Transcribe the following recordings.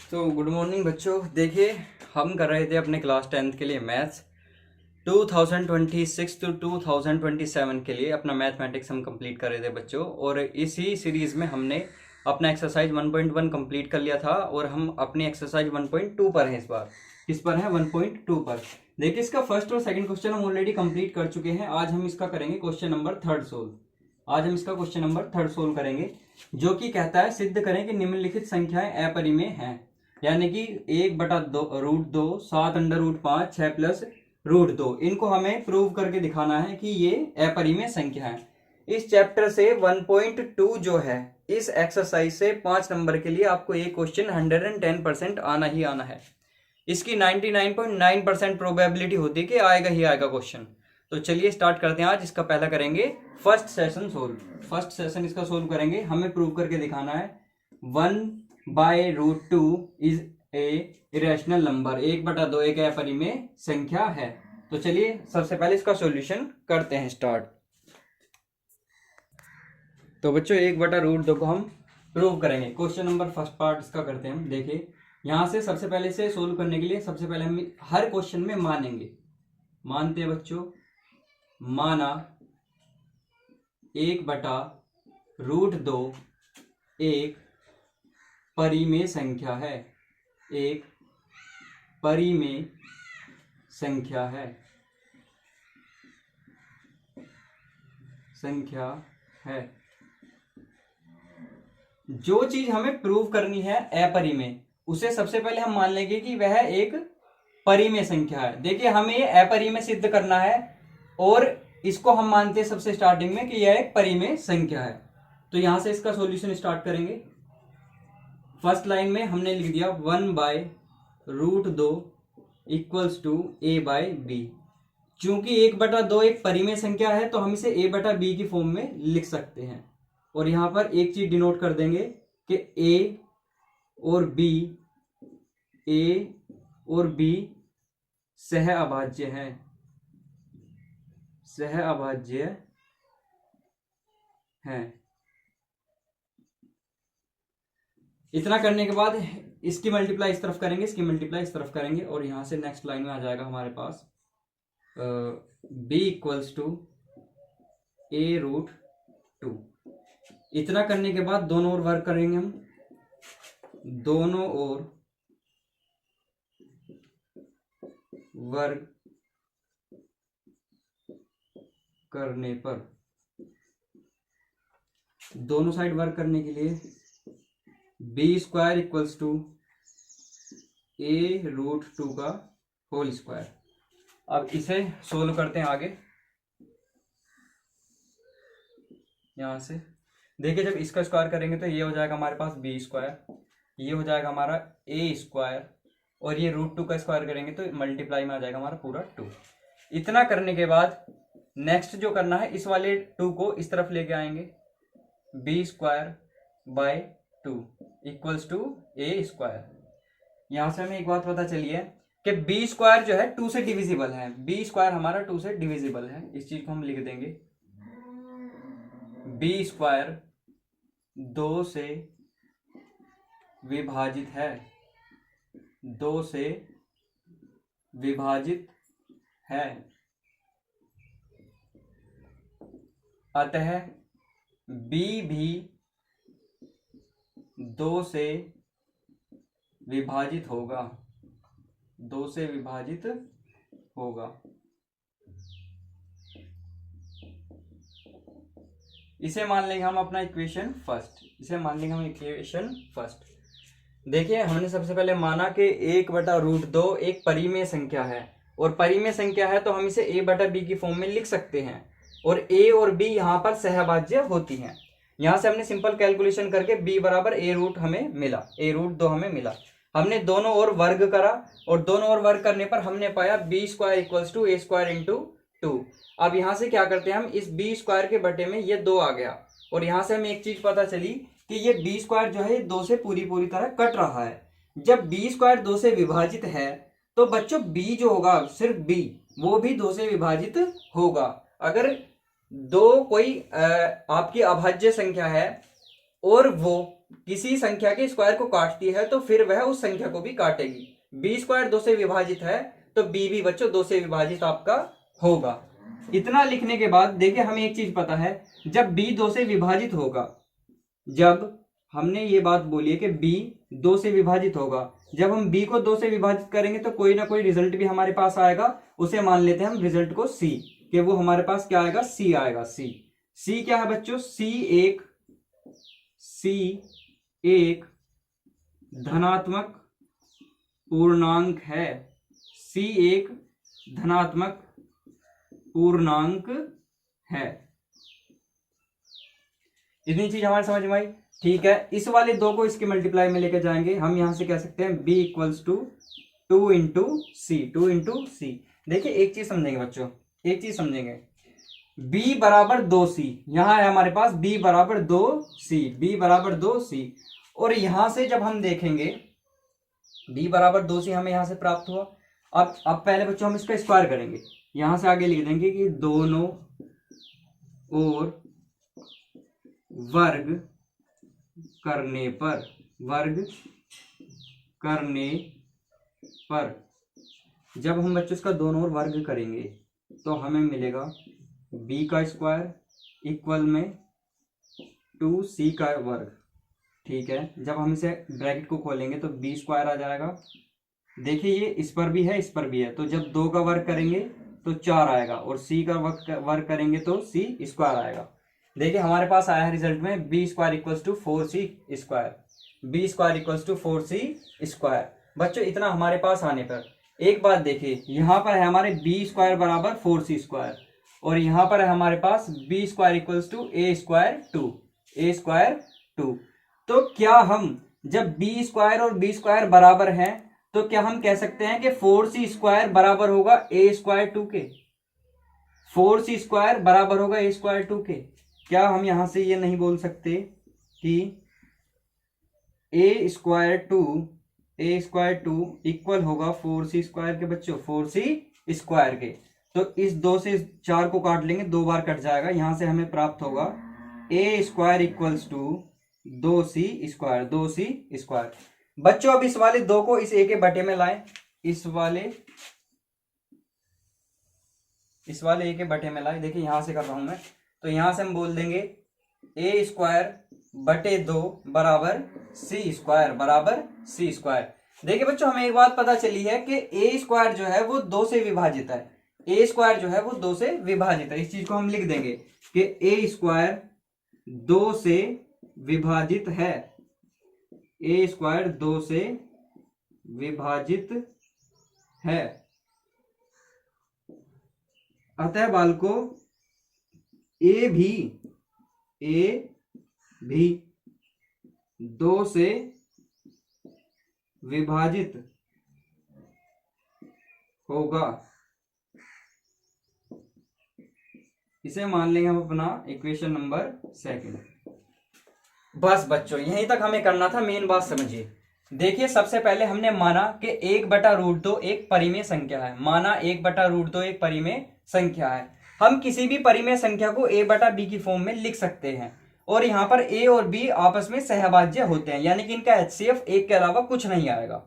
तो good morning बच्चों। देखिए, हम कर रहे थे अपने क्लास 10th के लिए मैथ्स 2026 टू 2027 के लिए अपना मैथमेटिक्स हम कंप्लीट कर रहे थे बच्चों। और इसी सीरीज में हमने अपना एक्सरसाइज 1.1 कंप्लीट कर लिया था और हम अपनी एक्सरसाइज 1.2 पर हैं इस बार। किस पर है? 1.2 पर। देखिए, इसका फर्स्ट और सेकंड क्वेश्चन हम ऑलरेडी कंप्लीट कर चुके हैं। आज हम इसका करेंगे क्वेश्चन नंबर थर्ड सोल्व। आज हम इसका क्वेश्चन नंबर थर्ड सोल्व करेंगे, जो कि कहता है सिद्ध करें कि निम्नलिखित संख्याएं अपरिमेय हैं। यानी कि 1/√2, 7√5, 6+√2, इनको हमें प्रूव करके दिखाना है कि ये अपरिमेय संख्या है। इस चैप्टर से 1.2 जो है, इस एक्सरसाइज से 5 नंबर के लिए आपको ये क्वेश्चन 110% आना ही आना है। इसकी 99.9% प्रोबेबिलिटी होती है कि आएगा ही आएगा क्वेश्चन। तो चलिए स्टार्ट करते हैं। आज इसका पहला करेंगे first session solve. First session इसका सोल्व करेंगे। हमें प्रूव करके दिखाना है 1/√2 इज ए इरेशनल नंबर। 1/2 एक अपरिमेय संख्या है। तो चलिए सबसे पहले इसका सॉल्यूशन करते हैं स्टार्ट। तो बच्चों 1/√2 को हम प्रूव करेंगे। क्वेश्चन नंबर फर्स्ट पार्ट इसका करते हैं हम। देखिए, यहां से सबसे पहले से सोल्व करने के लिए सबसे पहले हम हर क्वेश्चन में मानेंगे। मानते हैं बच्चों, माना 1/√2 एक परिमेय संख्या है। एक परिमेय संख्या है। जो चीज हमें प्रूव करनी है अपरिमेय, उसे सबसे पहले हम मान लेंगे कि वह एक परिमेय संख्या है। देखिए, हमें ये अपरिमेय सिद्ध करना है और इसको हम मानते हैं सबसे स्टार्टिंग में कि यह एक परिमेय संख्या है। तो यहां से इसका सॉल्यूशन स्टार्ट करेंगे। फर्स्ट लाइन में हमने लिख दिया 1/√2 इक्वल्स टू a/b। चूंकि 1/2 एक परिमेय संख्या है तो हम इसे a/b की फॉर्म में लिख सकते हैं। और यहां पर एक चीज डिनोट कर देंगे कि a और b सह अभाज्य हैं। सह अभाज्य हैं। इतना करने के बाद इसकी मल्टीप्लाई इस तरफ करेंगे, इसकी मल्टीप्लाई इस तरफ करेंगे और यहां से नेक्स्ट लाइन में आ जाएगा हमारे पास b इक्वल्स टू a√2। इतना करने के बाद दोनों ओर वर्क करेंगे हम। दोनों ओर वर्क करने पर, दोनों साइड वर्क करने के लिए b² इक्वल्स टू a√2 का होल स्क्वायर। अब इसे सोल्व करते हैं आगे। यहां से देखिए, जब इसका स्क्वायर करेंगे तो ये हो जाएगा हमारे पास b², ये हो जाएगा हमारा a², और ये √2 का स्क्वायर करेंगे तो मल्टीप्लाई में आ जाएगा हमारा पूरा 2। इतना करने के बाद नेक्स्ट जो करना है, इस वाले 2 को इस तरफ लेके आएंगे। b²/2 equals to a²। यहां से हमें एक बात पता चली है कि b² जो है 2 से डिविजिबल है। b² हमारा 2 से डिविजिबल है। इस चीज को हम लिख देंगे। b² 2 से विभाजित है। 2 से विभाजित है। अतः b भी 2 से विभाजित होगा। 2 से विभाजित होगा। इसे मान लेंगे हम अपना इक्वेशन फर्स्ट। देखिए, हमने सबसे पहले माना कि 1/√2 एक परिमेय संख्या है, और परिमेय संख्या है तो हम इसे a/b की फॉर्म में लिख सकते हैं, और a और b यहाँ पर सहभाज्य होती हैं। यहाँ से हमने सिंपल कैलकुलेशन करके b बराबर a√2 हमें मिला। हमने दोनों ओर वर्ग करा, और दोनों ओर वर्ग करने पर हमने पाया b² equals to a² into 2। अब यहां से क्या करते हैं हम, इस b² के बटे में ये 2 आ गया, और यहां से हमें एक चीज पता चली कि ये b² जो है 2 से पूरी तरह कट रहा है। जब b² 2 से विभाजित है तो बच्चों b जो होगा, सिर्फ b, वो भी 2 से विभाजित होगा। अगर दो कोई आपकी अभाज्य संख्या है और वो किसी संख्या के स्क्वायर को काटती है तो फिर वह उस संख्या को भी काटेगी। बी स्क्वायर 2 से विभाजित है तो बी भी बच्चों 2 से विभाजित आपका होगा। इतना लिखने के बाद देखिए हमें एक चीज पता है, जब बी 2 से विभाजित होगा, जब हमने ये बात बोली है कि बी 2 से विभाजित होगा, जब हम बी को 2 से विभाजित करेंगे तो कोई ना कोई रिजल्ट भी हमारे पास आएगा। उसे मान लेते हैं हम रिजल्ट को सी, कि वो हमारे पास क्या आएगा, सी आएगा। सी क्या है बच्चों, सी एक धनात्मक पूर्णांक है। सी एक धनात्मक पूर्णांक है। इतनी चीज हमारे समझ में आई। ठीक है, इस वाले 2 को इसके मल्टीप्लाई में लेकर जाएंगे, हम यहां से कह सकते हैं b इक्वल्स टू 2 इंटू सी। देखिए एक चीज समझेंगे बच्चों, एक चीज समझेंगे, b बराबर 2c, यहां है हमारे पास b बराबर 2c, और यहां से जब हम देखेंगे b बराबर 2c हमें यहां से प्राप्त हुआ। अब पहले बच्चों हम इसका स्क्वायर करेंगे, यहां से आगे लिख देंगे कि दोनों और वर्ग करने पर जब हम बच्चों इसका दोनों ओर वर्ग करेंगे तो हमें मिलेगा b का स्क्वायर इक्वल में 2c का वर्ग। ठीक है, जब हम इसे ब्रैकेट को खोलेंगे तो b स्क्वायर आ जाएगा। देखिए ये इस पर भी है, इस पर भी है, तो जब 2 का वर्ग करेंगे तो 4 आएगा, और c का वर्ग करेंगे तो c स्क्वायर आएगा। देखिए हमारे पास आया है रिजल्ट में b square equals to 4c square, b square equals to 4c square. बच्चों इतना हमारे पास आने पर एक बात देखिए, यहाँ पर है हमारे b स्क्वायर बराबर 4c स्क्वायर, और यहाँ पर है हमारे पास b square equals to a square 2। तो क्या हम जब b स्क्वायर और b स्क्वायर बराबर हैं तो क्या हम कह सकते हैं कि 4c स्क्वायर बराबर होगा a स्क्वायर 2 के, 4c स्क्वायर बराबर होगा a स्क्वायर 2 के? क्या हम यहां से ये नहीं बोल सकते कि a स्क्वायर 2 इक्वल होगा 4c स्क्वायर के बच्चों, 4c स्क्वायर के? तो इस 2 से 4 को काट लेंगे, 2 बार कट जाएगा, यहां से हमें प्राप्त होगा a square equals to 2c square. बच्चों अब इस वाले 2 को इस a के बटे में लाएं, इस वाले a के बटे में लाएं। देखिए यहां से कर रहा हूं मैं, तो यहां से हम बोल देंगे a स्क्वायर बटे 2 बराबर c स्क्वायर। देखिए बच्चों हमें एक बात पता चली है कि a स्क्वायर जो है वो 2 से विभाजित है, a स्क्वायर जो है वो 2 से विभाजित है। इस चीज को हम लिख देंगे कि a स्क्वायर 2 से विभाजित है, a स्क्वायर 2 से विभाजित है। अतः बालकों a भी 2 से विभाजित होगा। इसे मान लेंगे हम अपना इक्वेशन नंबर 2। बस बच्चों यहीं तक हमें करना था, मेन बात समझिए। देखिए सबसे पहले हमने माना कि 1/√2 एक परिमेय संख्या है, माना 1/√2 एक परिमेय संख्या है। हम किसी भी परिमेय संख्या को a/b की फॉर्म में लिख सकते हैं, और यहाँ पर a और b आपस में सहभाज्य होते हैं, यानी कि इनका HCF 1 के अलावा कुछ नहीं आएगा।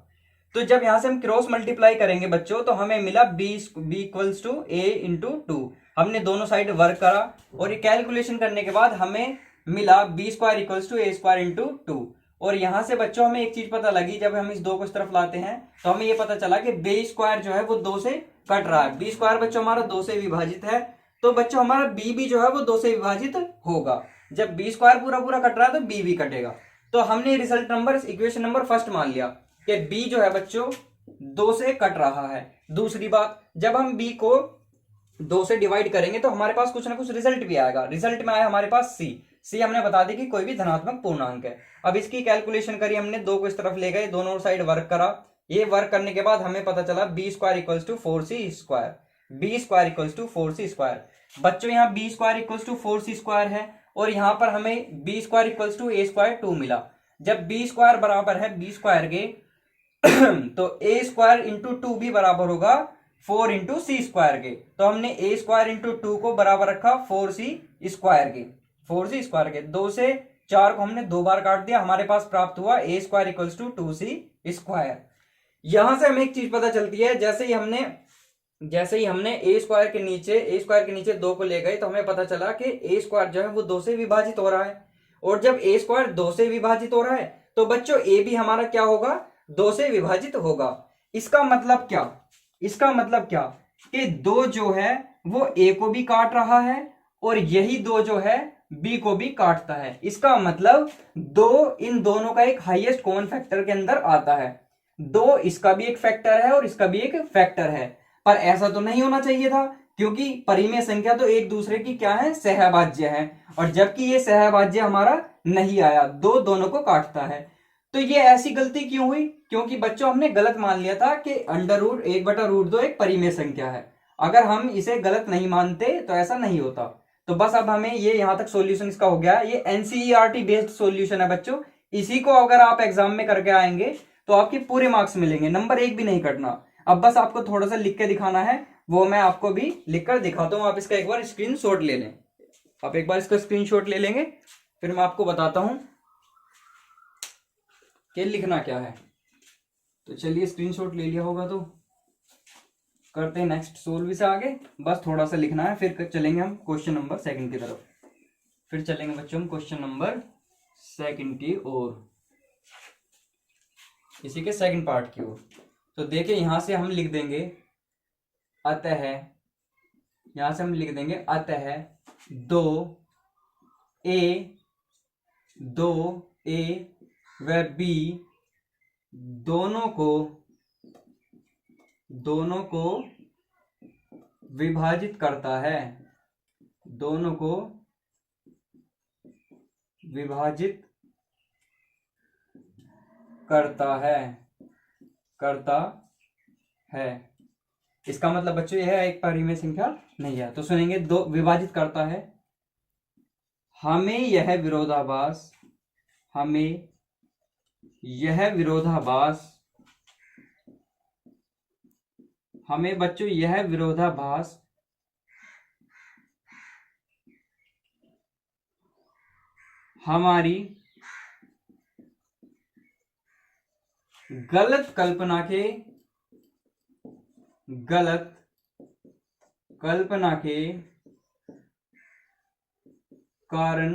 तो जब यहां से हम क्रॉस मल्टीप्लाई करेंगे बच्चों तो हमें मिला b equals to a into 2। हमने दोनों साइड वर्क करा और ये कैलकुलेशन करने के बाद हमें मिला b square equals to a square into 2। और यहां से बच्चों हमें एक चीज पता लगी, जब हम इस 2 को इस तरफ लाते हैं तो हमें ये पता चला कि b स्क्वायर जो है वो 2 से कट रहा है। b स्क्वायर बच्चों हमारा 2 से विभाजित है, तो बच्चों हमारा b भी जो है वो 2 से विभाजित होगा। जब b स्क्वायर पूरा कट रहा है तो b भी कटेगा। तो हमने result number equation number first मान लिया कि b जो है बच्चों 2 से कट रहा है। दूसरी बात, जब हम b को 2 से डिवाइड करेंगे तो हमारे पास कुछ ना कुछ रिजल्ट भी आएगा। रिजल्ट में आया हमारे पास c हमने बता दी कि कोई भी धनात्मक पूर्णांक है। अब इसकी कैलकुलेशन करी हमने, 2 को इस तरफ ले गए, दोनों साइड वर्क करा। ये वर्क करने के बाद हमें पता चला b square equals to 4c square, b square equals to 4c square. बच्चों यहाँ b square equals to 4c square है, और यहाँ पर हमें b square equals to a square 2 मिला। जब b स्क्वायर बराबर है b स्क्वायर के तो a स्क्वायर इंटू 2 भी बराबर होगा 4 इंटू c स्क्वायर के। तो हमने a स्क्वायर इंटू 2 को बराबर रखा 4c स्क्वायर के। 2 से 4 को हमने 2 बार काट दिया, हमारे पास प्राप्त हुआ a square equals to 2c square. यहां से हमें एक चीज पता चलती है, जैसे ही हमने a स्क्वायर के नीचे 2 को ले गए तो हमें पता चला कि a स्क्वायर जो है वो 2 से विभाजित हो रहा है, और जब a स्क्वायर 2 से विभाजित हो रहा है तो बच्चों a भी हमारा क्या होगा, 2 से विभाजित होगा। इसका मतलब क्या कि 2 जो है वो a को भी काट रहा है और यही 2 जो है b को भी काटता है। इसका मतलब 2 इन दोनों का एक हाईएस्ट कॉमन फैक्टर के अंदर आता है। 2 इसका भी एक फैक्टर है और इसका भी एक फैक्टर है, पर ऐसा तो नहीं होना चाहिए था, क्योंकि परिमेय संख्या तो एक दूसरे की क्या है, सहभाज्य है, और जबकि ये सहभाज्य हमारा नहीं आया, 2 दोनों को काटता है। तो ये ऐसी गलती क्यों हुई, क्योंकि बच्चों हमने गलत मान लिया था कि √1/√2 एक परिमेय संख्या है। अगर हम इसे गलत नहीं मानते तो ऐसा नहीं होता। तो बस अब हमें ये यहां तक सॉल्यूशन इसका हो गया। ये एनसीईआरटी बेस्ड सॉल्यूशन है बच्चों, इसी को अगर आप एग्जाम में करके आएंगे तो आपके पूरे मार्क्स मिलेंगे, नंबर 1 भी नहीं कटना। अब बस आपको थोड़ा सा लिख के दिखाना है, वो मैं आपको भी लिखकर दिखाता हूं। आप इसका एक बार स्क्रीनशॉट ले लें, आप एक बार इसका स्क्रीनशॉट ले लेंगे, फिर मैं आपको बताता हूं कि लिखना क्या है। तो चलिए स्क्रीनशॉट ले लिया होगा तो करते हैं नेक्स्ट सोल्व से आगे। बस थोड़ा सा लिखना है, फिर चलेंगे हम क्वेश्चन नंबर 2 की तरफ। फिर चलेंगे बच्चों हम क्वेश्चन नंबर 2 की ओर, इसी के सेकंड पार्ट की ओर। तो देखिए यहां से हम लिख देंगे अतः, यहां से हम लिख देंगे अतः 2a व b दोनों को विभाजित करता है, दोनों को विभाजित करता है। इसका मतलब बच्चों यह एक परिमेय संख्या नहीं है। तो सुनेंगे, 2 विभाजित करता है, हमें यह विरोधाभास हमारी गलत कल्पना के कारण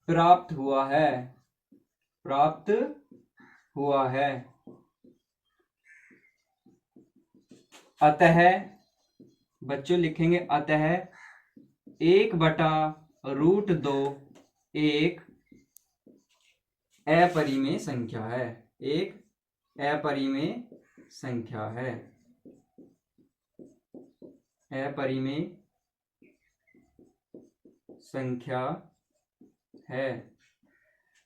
प्राप्त हुआ है। अतः बच्चों लिखेंगे, अतः 1/√2 एक अपरिमेय संख्या है, एक अपरिमेय संख्या है, अपरिमेय संख्या है।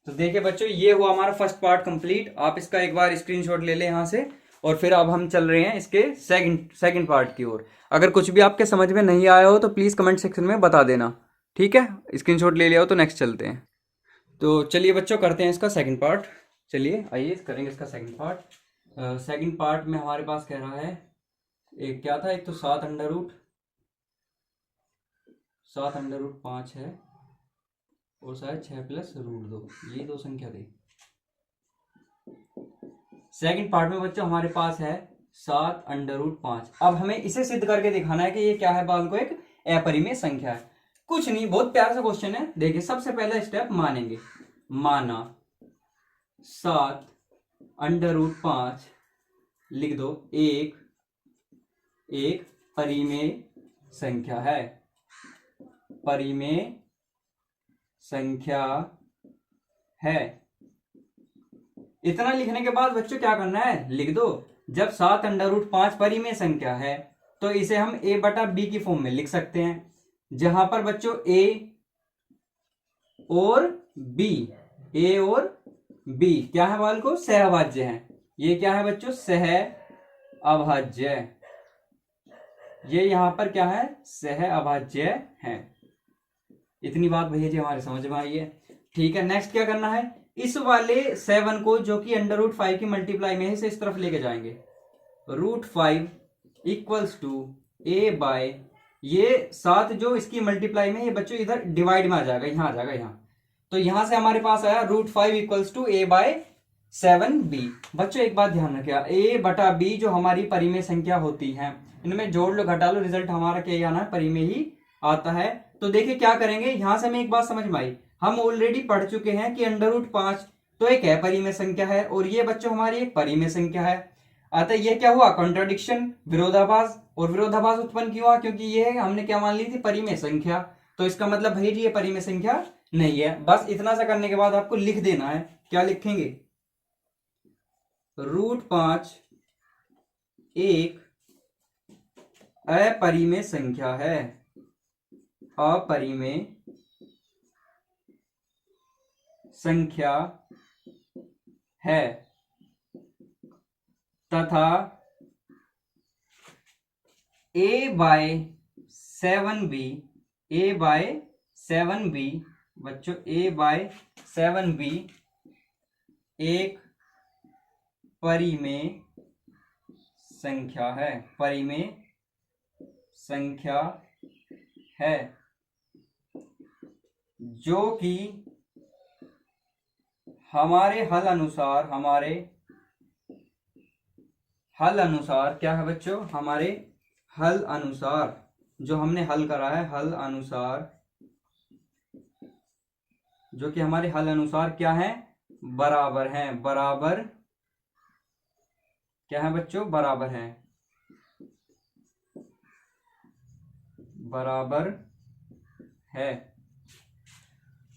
तो देखिए बच्चों, ये हुआ हमारा फर्स्ट पार्ट कंप्लीट। आप इसका एक बार स्क्रीनशॉट ले लें यहां से, और फिर अब हम चल रहे हैं इसके सेकंड पार्ट की ओर। अगर कुछ भी आपके समझ में नहीं आया हो तो प्लीज कमेंट सेक्शन में बता देना, ठीक है। स्क्रीनशॉट ले लिया हो तो नेक्स्ट चलते हैं। तो चलिए बच्चों करते हैं इसका सेकंड पार्ट। चलिए आइए करेंगे इसका सेकंड पार्ट। सेकंड पार्ट में हमारे पास कह रहा है, एक क्या था, एक तो 7√5 है और शायद 6+√2, ये 2 संख्या थी। सेकंड पार्ट में बच्चों हमारे पास है 7√5। अब हमें इसे सिद्ध करके दिखाना है कि ये क्या है, बाल को एक अपरिमेय संख्या है। कुछ नहीं, बहुत प्यारा सा क्वेश्चन है। देखिए सबसे पहला स्टेप मानेंगे, माना 7√5 लिख दो, एक परिमेय संख्या है, परिमेय संख्या है। इतना लिखने के बाद बच्चों क्या करना है, लिख दो। जब 7√5 परिमेय संख्या है तो इसे हम a/b की फॉर्म में लिख सकते हैं, जहां पर बच्चों a और b क्या है, बाल को सहअभाज्य है। ये क्या है बच्चों, सहअभाज्य। ये यहां पर क्या है, सहअभाज्य है। इतनी बात भैया जी हमारे समझ में आई है, ठीक है। नेक्स्ट क्या करना है, इस वाले 7 को जो कि √5 की मल्टीप्लाई में है, इसे इस तरफ लेके जाएंगे। √5 = a/√5 ये 7 जो इसकी मल्टीप्लाई में, ये बच्चों इधर डिवाइड में आ जाएगा, यहाँ आ जाएगा यहाँ। तो यहां से हमारे पास आया √5 इक्वल्स टू a/7b। बच्चों एक बात ध्यान रखिएगा, a बटा b जो हमारी परिमेय संख्या होती है, इनमें जोड़ लो घटा लो, रिजल्ट हमारा क्या आना है, परिमेय ही आता है। तो देखिए क्या करेंगे, यहां से हमें एक बात समझ में आई, हम ऑलरेडी पढ़ चुके हैं कि √5 तो एक है परिमेय संख्या है, और ये बच्चों हमारी एक परिमेय संख्या है। अतः ये क्या हुआ, कॉन्ट्राडिक्शन, विरोधाभास। और विरोधाभास उत्पन्न क्यों हुआ, क्योंकि ये हमने क्या मान ली थी, परिमेय संख्या। तो इसका मतलब भाई ये परिमेय संख्या नहीं है। बस इतना सा करने के बाद आपको लिख देना है, क्या लिखेंगे, √5 एक अपरिमेय संख्या है, अपरिमेय संख्या है, तथा a/7b बच्चों a/7b एक परिमेय संख्या है, परिमेय संख्या है, जो कि हमारे हल अनुसार क्या है बच्चों, हमारे हल अनुसार, जो हमने हल करा है, हल अनुसार, जो कि हमारे हल अनुसार क्या है, बराबर है, बराबर क्या है बच्चों, बराबर है, बराबर है।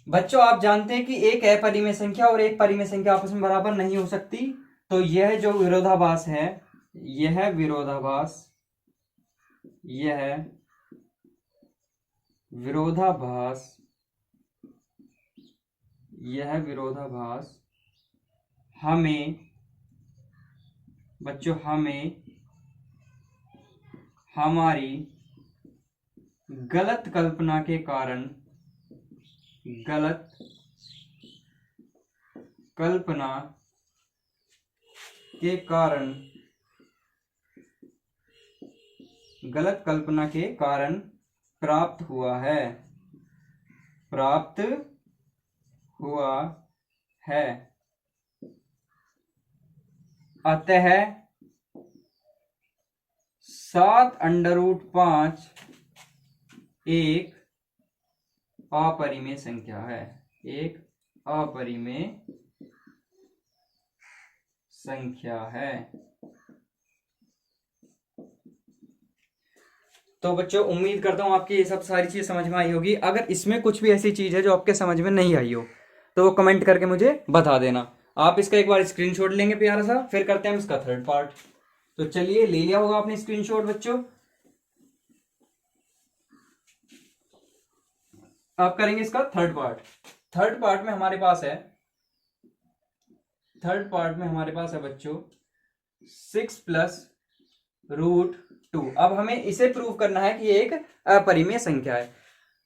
बच्चों आप जानते हैं कि एक अपरिमेय संख्या और एक परिमेय संख्या आपस में बराबर नहीं हो सकती। तो यह जो विरोधाभास है, यह विरोधाभास हमें बच्चों, हमें हमारी गलत कल्पना के कारण, गलत कल्पना के कारण प्राप्त हुआ है। अतः 7√5 एक अपरिमेय संख्या है, एक अपरिमेय संख्या है। तो बच्चों उम्मीद करता हूं आपकी ये सब सारी चीज समझ में आई होगी। अगर इसमें कुछ भी ऐसी चीज है जो आपके समझ में नहीं आई हो तो वो कमेंट करके मुझे बता देना। आप इसका एक बार स्क्रीनशॉट लेंगे प्यारा सा, फिर करते हैं इसका थर्ड पार्ट। तो चलिए, ले लिया होगा आपने स्क्रीनशॉट बच्चों, आप करेंगे इसका थर्ड पार्ट। थर्ड पार्ट में हमारे पास है बच्चों 6 + √2। अब हमें इसे प्रूव करना है कि एक अपरिमेय संख्या है।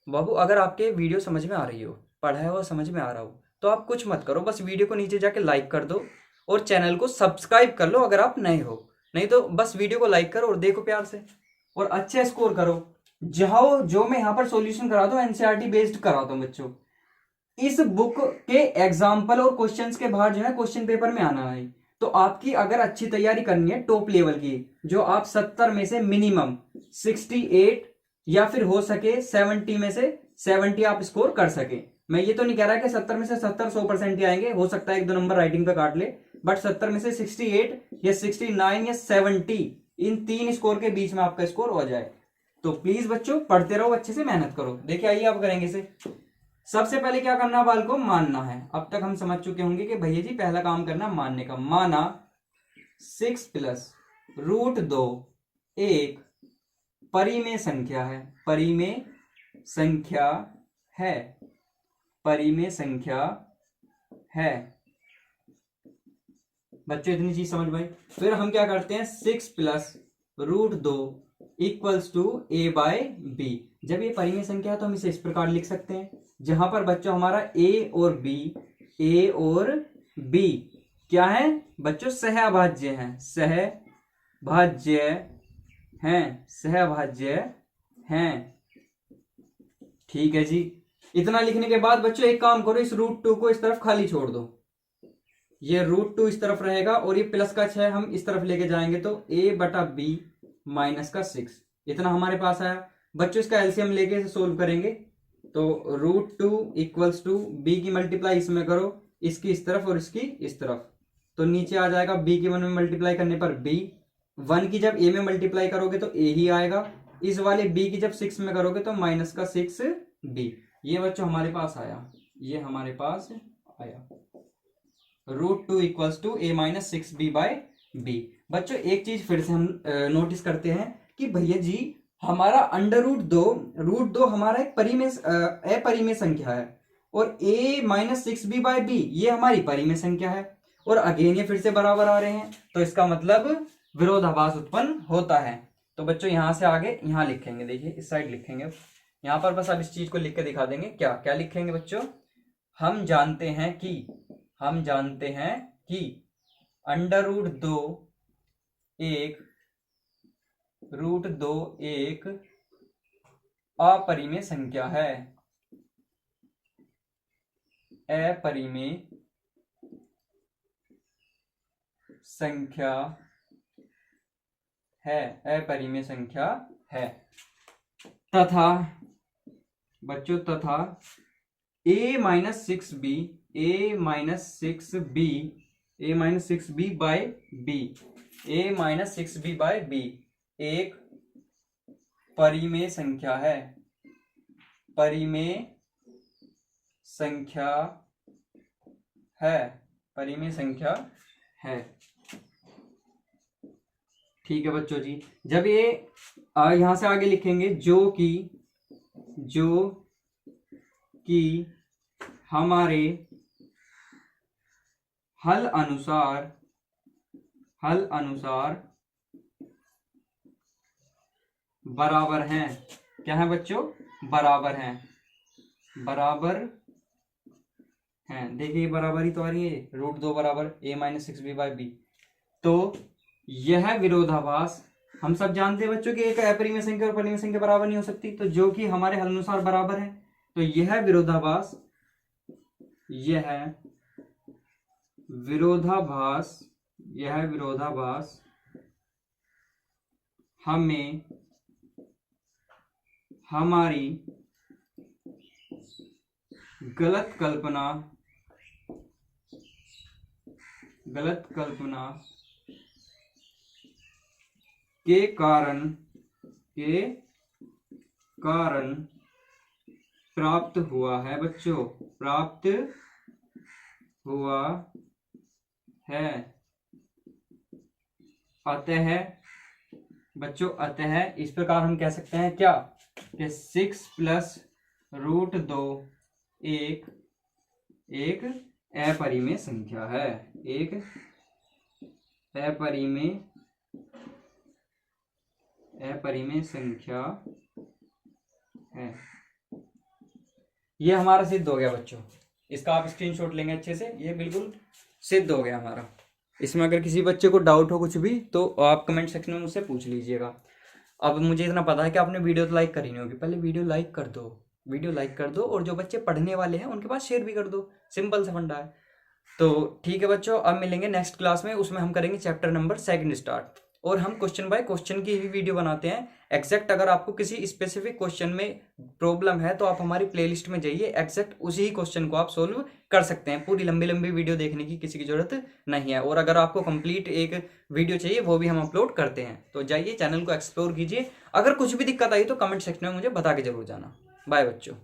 बाबू अगर आपके वीडियो समझ में आ रही हो, पढ़ा हुआ समझ में आ रहा हो, तो आप कुछ मत करो, बस वीडियो को नीचे जाके लाइक कर दो और चैनल को सब्सक्राइब कर लो अगर आप नए हो। नहीं तो बस वीडियो को लाइक करो और देखो प्यार से, और अच्छे स्कोर करो। जाओ, जो मैं यहाँ पर सॉल्यूशन कराता हूँ एनसीईआरटी बेस्ड कराता हूँ बच्चों। इस बुक के एग्जाम्पल और क्वेश्चंस के बाहर जो है क्वेश्चन पेपर में आना है। तो आपकी अगर अच्छी तैयारी करनी है टॉप लेवल की, जो आप 70 में से मिनिमम 68 या फिर हो सके 70 में से 70 आप स्कोर कर सके। मैं ये तो नहीं कह रहा कि 70 में से 70 100% ही आएंगे, हो सकता है 1-2 नंबर राइटिंग पे काट ले, बट 70 में से 68 या 69 या 70, इन 3 स्कोर के बीच में आपका स्कोर हो जाए। तो प्लीज बच्चों पढ़ते रहो, अच्छे से मेहनत करो। देखिए आइए आप करेंगे इसे। सबसे पहले क्या करना, बाल को मानना है। अब तक हम समझ चुके होंगे कि भैया जी पहला काम करना मानने का। माना 6 + √2 एक परिमेय संख्या है, परिमेय संख्या है। बच्चों इतनी चीज समझ भाई। फिर हम क्या करते हैं, 6 + √2 = a/b। जब ये परिमेय संख्या है तो हम इसे इस प्रकार लिख सकते हैं, जहां पर बच्चों हमारा a और b क्या है बच्चों, सहभाज्य हैं, हैं। ठीक है जी, इतना लिखने के बाद बच्चों एक काम करो, इस √2 को इस तरफ खाली छोड़ दो, ये √2 इस तरफ रहेगा और ये प्लस का 6 हम इस तरफ लेके जाएंगे तो a/b माइनस का 6 इतना हमारे पास आया। बच्चों इसका एलसीएम लेके इसे सोल्व करेंगे तो √2 इक्वल्स टू b की मल्टीप्लाई इसमें करो, इसकी इस तरफ और इसकी इस तरफ, तो नीचे आ जाएगा b की 1 में मल्टीप्लाई करने पर b, 1 की जब a में मल्टीप्लाई करोगे तो a ही आएगा, इस वाले b की जब 6 में करोगे तो माइनस का 6b। ये बच्चों हमारे पास आया, ये हमारे पास आया √2 equals to a minus 6b/b। बच्चों एक चीज फिर से हम नोटिस करते हैं कि भैया जी हमारा √2 हमारा एक अपरिमेय संख्या है और a माइनस 6b/b ये हमारी परिमेय संख्या है, और अगेन ये फिर से बराबर आ रहे हैं, तो इसका मतलब विरोधाभास उत्पन्न होता है। तो बच्चों यहां से आगे यहां लिखेंगे, देखिए इस साइड लिखेंगे, यहां पर बस अब इस चीज को लिख के दिखा देंगे। क्या क्या लिखेंगे बच्चों, हम जानते हैं कि √2 एक अपरिमेय संख्या है, अपरिमेय संख्या है तथा बच्चों a माइनस 6b/b एक परिमेय संख्या है, परिमेय संख्या है। ठीक है बच्चों जी, जब ये यहां से आगे लिखेंगे जो कि हमारे हल अनुसार बराबर हैं। क्या है बच्चों, बराबर हैं, देखिए बराबरी तो आ रही है, √2 बराबर a माइनस 6b/b। तो यह विरोधाभास हम सब जानते हैं बच्चों कि एक अपरिमेय संख्या और परिमेय संख्या बराबर नहीं हो सकती, तो जो कि हमारे हल अनुसार बराबर है, तो यह विरोधाभास हमें हमारी गलत कल्पना के कारण प्राप्त हुआ है बच्चों, प्राप्त हुआ है। अतः बच्चों इस प्रकार हम कह सकते हैं क्या कि 6 प्लस √2 एक अपरिमेय संख्या है, एक अपरिमेय संख्या है। ये हमारा सिद्ध हो गया बच्चों, इसका आप स्क्रीनशॉट लेंगे अच्छे से, ये बिल्कुल सिद्ध हो गया हमारा। इसमें अगर किसी बच्चे को डाउट हो कुछ भी तो आप कमेंट सेक्शन में मुझसे पूछ लीजिएगा। अब मुझे इतना पता है कि आपने वीडियो तो लाइक करी नहीं होगी, पहले वीडियो लाइक कर दो और जो बच्चे पढ़ने वाले हैं उनके पास शेयर भी कर दो, सिंपल सा फंडा है। तो ठीक है बच्चों, अब मिलेंगे नेक्स्ट क्लास में, उसमें हम करेंगे चैप्टर नंबर 2 स्टार्ट, और हम क्वेश्चन बाय क्वेश्चन की ही वीडियो बनाते हैं। एग्जैक्ट अगर आपको किसी स्पेसिफिक क्वेश्चन में प्रॉब्लम है तो आप हमारी प्लेलिस्ट में जाइए, एग्जैक्ट उसी ही क्वेश्चन को आप सोल्व कर सकते हैं। पूरी लंबी वीडियो देखने की किसी की जरूरत नहीं है, और अगर आपको कंप्लीट एक वीडियो चाहिए वो भी हम अपलोड करते हैं, तो जाइए चैनल को एक्सप्लोर कीजिए। अगर कुछ भी दिक्कत आई तो कमेंट सेक्शन में मुझे बता के जरूर जाना। बाय बच्चों।